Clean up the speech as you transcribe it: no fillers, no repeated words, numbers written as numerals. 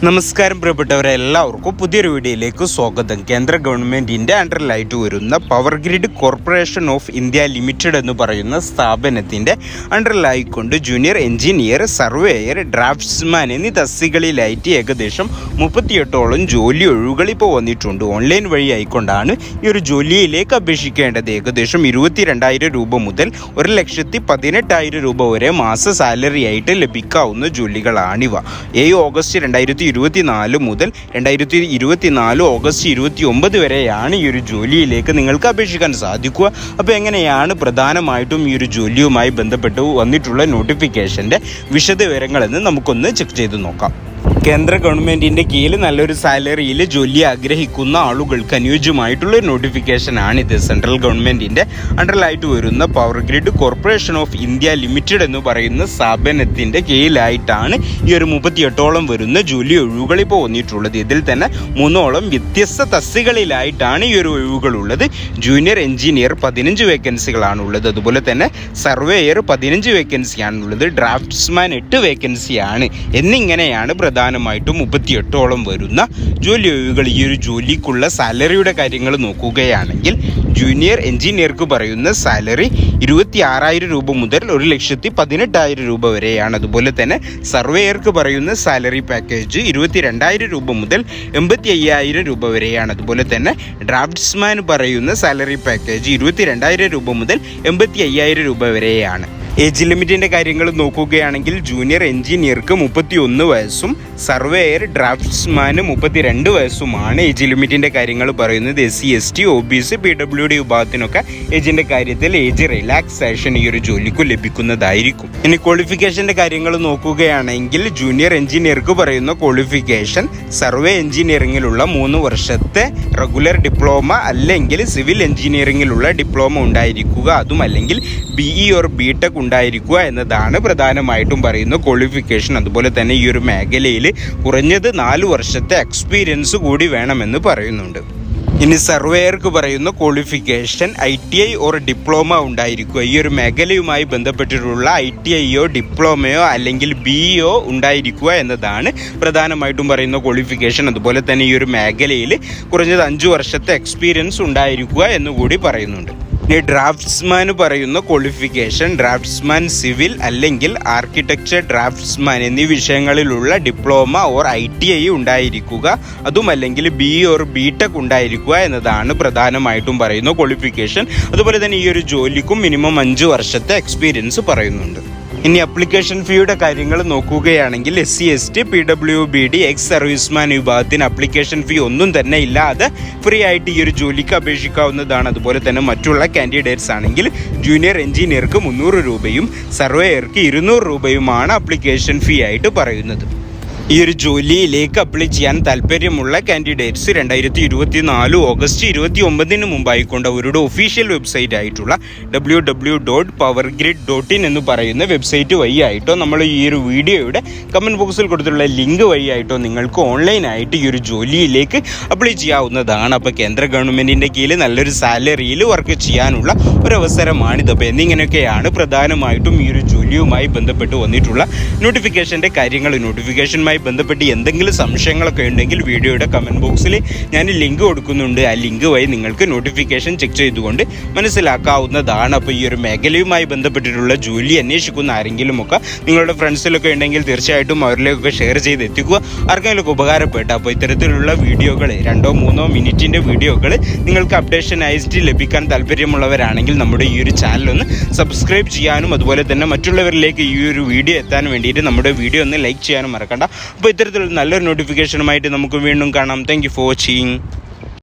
നമസ്കാരം പ്രിയപ്പെട്ടവരെ, എല്ലാവർക്കും പുതിയൊരു വീഡിയോയിലേക്ക് സ്വാഗതം. കേന്ദ്ര ഗവൺമെൻറ്റിൻ്റെ അണ്ടറിലായിട്ട് വരുന്ന power grid corporation of India limited എന്ന് പറയുന്ന സ്ഥാപനത്തിൻ്റെ അണ്ടറിലായിക്കൊണ്ട് ജൂനിയർ എഞ്ചിനീയർ, സർവേയർ, ഡ്രാഫ്റ്റ്സ്മാൻ എന്നീ തസ്തികളിലായിട്ട് ഏകദേശം 38ഓളം ജോലി ഒഴിവുകൾ ഇപ്പോൾ വന്നിട്ടുണ്ട്. ഓൺലൈൻ വഴി ആയിക്കൊണ്ടാണ് ഈ ഒരു ജോലിയിലേക്ക് അപേക്ഷിക്കേണ്ടത്. ഏകദേശം 22,000 രൂപ മുതൽ 1,18,000 രൂപ വരെ മാസ സാലറി ആയിട്ട് ലഭിക്കാവുന്ന ജോലികളാണിവ. 7 ഓഗസ്റ്റ് 2024 മുതൽ 2024 ഓഗസ്റ്റ് 29 വരെയാണ് ഈ ഒരു ജോലിയിലേക്ക് നിങ്ങൾക്ക് അപേക്ഷിക്കാൻ സാധിക്കുക. അപ്പോൾ എങ്ങനെയാണ് പ്രധാനമായിട്ടും ഈ ഒരു ജോലിയുമായി ബന്ധപ്പെട്ട് വന്നിട്ടുള്ള നോട്ടിഫിക്കേഷൻ്റെ വിശദവിവരങ്ങളെന്ന് നമുക്കൊന്ന് ചെക്ക് ചെയ്ത് നോക്കാം. കേന്ദ്ര ഗവൺമെൻറ്റിൻ്റെ കീഴിൽ നല്ലൊരു സാലറിയിൽ ജോലി ആഗ്രഹിക്കുന്ന ആളുകൾക്ക് അനുയോജ്യമായിട്ടുള്ള ഒരു നോട്ടിഫിക്കേഷനാണിത്. സെൻട്രൽ ഗവൺമെൻറ്റിൻ്റെ അണ്ടറിലായിട്ട് വരുന്ന power grid corporation of India limited എന്ന് പറയുന്ന സ്ഥാപനത്തിൻ്റെ കീഴിലായിട്ടാണ് ഈ ഒരു 38ഓളം വരുന്ന ജോലി ഒഴിവുകൾ ഇപ്പോൾ വന്നിട്ടുള്ളത്. ഇതിൽ തന്നെ 3ഓളം വ്യത്യസ്ത തസ്തികളിലായിട്ടാണ് ഈ ഒരു ഒഴിവുകളുള്ളത്. Junior engineer 15 വേക്കൻസികളാണുള്ളത്. അതുപോലെ തന്നെ സർവേയർ 15 വേക്കൻസിയാണുള്ളത്. ഡ്രാഫ്റ്റ്സ്മാൻ 8 വേക്കൻസിയാണ്. എന്നിങ്ങനെയാണ് പ്രധാനമായിട്ടും 38ഓളം വരുന്ന ജോലി ഒഴിവുകൾ. ഈ ഒരു ജോലിക്കുള്ള സാലറിയുടെ കാര്യങ്ങൾ നോക്കുകയാണെങ്കിൽ ജൂനിയർ എഞ്ചിനീയർക്ക് പറയുന്ന സാലറി 26,000 രൂപ മുതൽ 1,18,000 രൂപ വരെയാണ്. അതുപോലെ തന്നെ സർവേയർക്ക് പറയുന്ന സാലറി പാക്കേജ് 22,000 രൂപ മുതൽ 85,000 രൂപ വരെയാണ്. അതുപോലെ തന്നെ ഡ്രാഫ്റ്റ്സ്മാൻ പറയുന്ന സാലറി പാക്കേജ് 22,000 രൂപ മുതൽ 85,000 രൂപ വരെയാണ്. ഏജ് ലിമിറ്റിൻ്റെ കാര്യങ്ങൾ നോക്കുകയാണെങ്കിൽ ജൂനിയർ എഞ്ചിനീയർക്ക് 31 വയസ്സും സർവേയർ, ഡ്രാഫ്റ്റ്സ്മാന് 32 വയസ്സുമാണ് ഏജ് ലിമിറ്റിൻ്റെ കാര്യങ്ങൾ പറയുന്നത്. SC, ST, OBC, PWD വിഭാഗത്തിനൊക്കെ ഏജിൻ്റെ കാര്യത്തിൽ ഏജ് റിലാക്സേഷൻ ഈ ഒരു ജോലിക്ക് ലഭിക്കുന്നതായിരിക്കും. ഇനി ക്വാളിഫിക്കേഷൻ്റെ കാര്യങ്ങൾ നോക്കുകയാണെങ്കിൽ ജൂനിയർ എഞ്ചിനീയർക്ക് പറയുന്ന ക്വാളിഫിക്കേഷൻ സർവേ എഞ്ചിനീയറിങ്ങിലുള്ള 3 വർഷത്തെ റെഗുലർ ഡിപ്ലോമ അല്ലെങ്കിൽ സിവിൽ എഞ്ചിനീയറിങ്ങിലുള്ള ഡിപ്ലോമ ഉണ്ടായിരിക്കുക, അതും അല്ലെങ്കിൽ BE ഓർ BTech ഉണ്ടായിരിക്കുക എന്നതാണ് പ്രധാനമായിട്ടും പറയുന്ന ക്വാളിഫിക്കേഷൻ. അതുപോലെ തന്നെ ഈ ഒരു മേഖലയിൽ കുറഞ്ഞത് 4 വർഷത്തെ എക്സ്പീരിയൻസ് കൂടി വേണമെന്ന് പറയുന്നുണ്ട്. ഇനി സർവേയർക്ക് പറയുന്ന ക്വാളിഫിക്കേഷൻ ITI ഓർ ഡിപ്ലോമ ഉണ്ടായിരിക്കുക. ഈ ഒരു മേഖലയുമായി ബന്ധപ്പെട്ടിട്ടുള്ള ITIയോ ഡിപ്ലോമയോ അല്ലെങ്കിൽ BEയോ ഉണ്ടായിരിക്കുക എന്നതാണ് പ്രധാനമായിട്ടും പറയുന്ന ക്വാളിഫിക്കേഷൻ. അതുപോലെ തന്നെ ഈ ഒരു മേഖലയിൽ കുറഞ്ഞത് 5 വർഷത്തെ എക്സ്പീരിയൻസ് ഉണ്ടായിരിക്കുക എന്നുകൂടി പറയുന്നുണ്ട്. ഇനി ഡ്രാഫ്റ്റ്സ്മാന് പറയുന്ന ക്വാളിഫിക്കേഷൻ ഡ്രാഫ്റ്റ്സ്മാൻ സിവിൽ അല്ലെങ്കിൽ ആർക്കിടെക്ചർ ഡ്രാഫ്റ്റ്സ്മാൻ എന്നീ വിഷയങ്ങളിലുള്ള ഡിപ്ലോമ ഓർ ITI ഉണ്ടായിരിക്കുക, അതുമല്ലെങ്കിൽ BE ഓർ BTech ഉണ്ടായിരിക്കുക എന്നതാണ് പ്രധാനമായിട്ടും പറയുന്ന ക്വാളിഫിക്കേഷൻ. അതുപോലെ തന്നെ ഈ ഒരു ജോലിക്കും മിനിമം 5 വർഷത്തെ എക്സ്പീരിയൻസ് പറയുന്നുണ്ട്. ഇനി അപ്ലിക്കേഷൻ ഫീയുടെ കാര്യങ്ങൾ നോക്കുകയാണെങ്കിൽ SC, ST, PWBD, ex serviceman വിഭാഗത്തിന് അപ്ലിക്കേഷൻ ഫീ ഒന്നും തന്നെ ഇല്ലാതെ ഫ്രീ ആയിട്ട് ഈ ഒരു ജോലിക്ക് അപേക്ഷിക്കാവുന്നതാണ്. അതുപോലെ തന്നെ മറ്റുള്ള കാൻഡിഡേറ്റ്സ് ആണെങ്കിൽ ജൂനിയർ എഞ്ചിനീയർക്ക് 300 രൂപയും സർവേയർക്ക് 200 രൂപയുമാണ് അപ്ലിക്കേഷൻ ഫീ ആയിട്ട് പറയുന്നത്. ഈ ഒരു ജോലിയിലേക്ക് അപ്ലൈ ചെയ്യാൻ താല്പര്യമുള്ള കാൻഡിഡേറ്റ്സ് 2024 ഓഗസ്റ്റ് 29 മുമ്പായിക്കൊണ്ട് അവരുടെ ഒഫീഷ്യൽ വെബ്സൈറ്റ് ആയിട്ടുള്ള www.powergrid.in എന്ന് പറയുന്ന വെബ്സൈറ്റ് വഴിയായിട്ടോ നമ്മൾ ഈ ഒരു വീഡിയോയുടെ കമൻറ്റ് ബോക്സിൽ കൊടുത്തിട്ടുള്ള ലിങ്ക് വഴിയായിട്ടോ നിങ്ങൾക്ക് ഓൺലൈനായിട്ട് ഈ ഒരു ജോലിയിലേക്ക് അപ്ലൈ ചെയ്യാവുന്നതാണ്. അപ്പോൾ കേന്ദ്ര ഗവൺമെൻറ്റിൻ്റെ കീഴിൽ നല്ലൊരു സാലറിയിൽ വർക്ക് ചെയ്യാനുള്ള ഒരു അവസരമാണിത്. അപ്പോൾ എന്നിങ്ങനെയൊക്കെയാണ് പ്രധാനമായിട്ടും ഈ ഒരു ജോലിയുമായി ബന്ധപ്പെട്ട് വന്നിട്ടുള്ള നോട്ടിഫിക്കേഷൻ്റെ കാര്യങ്ങൾ. നോട്ടിഫിക്കേഷനുമായി ബന്ധപ്പെട്ട് എന്തെങ്കിലും സംശയങ്ങളൊക്കെ ഉണ്ടെങ്കിൽ വീഡിയോയുടെ കമൻറ്റ് ബോക്സിൽ ഞാൻ ലിങ്ക് കൊടുക്കുന്നുണ്ട്. ആ ലിങ്ക് വഴി നിങ്ങൾക്ക് നോട്ടിഫിക്കേഷൻ ചെക്ക് ചെയ്തുകൊണ്ട് മനസ്സിലാക്കാവുന്നതാണ്. അപ്പോൾ ഈ ഒരു മേഖലയുമായി ബന്ധപ്പെട്ടിട്ടുള്ള ജോലി അന്വേഷിക്കുന്ന ആരെങ്കിലുമൊക്കെ നിങ്ങളുടെ ഫ്രണ്ട്സിലൊക്കെ ഉണ്ടെങ്കിൽ തീർച്ചയായിട്ടും അവരിലേക്കൊക്കെ ഷെയർ ചെയ്ത് എത്തിക്കുക. ആർക്കെങ്കിലുമൊക്കെ ഉപകാരപ്പെട്ട അപ്പോൾ ഇത്തരത്തിലുള്ള വീഡിയോകൾ 2-3 മിനിറ്റിൻ്റെ വീഡിയോകൾ നിങ്ങൾക്ക് അപ്ഡേഷൻ ആയിട്ട് ലഭിക്കാൻ താല്പര്യമുള്ളവരാണെങ്കിൽ നമ്മുടെ ഈ ഒരു ചാനലൊന്ന് സബ്സ്ക്രൈബ് ചെയ്യാനും അതുപോലെ തന്നെ മറ്റുള്ളവരിലേക്ക് ഈ ഒരു വീഡിയോ എത്താൻ വേണ്ടിയിട്ട് നമ്മുടെ വീഡിയോ ഒന്ന് ലൈക്ക് ചെയ്യാനും മറക്കണ്ട. അപ്പോൾ ഇത്തരത്തിലുള്ള നല്ലൊരു നോട്ടിഫിക്കേഷനുമായിട്ട് നമുക്ക് വീണ്ടും കാണാം. Thank you for watching.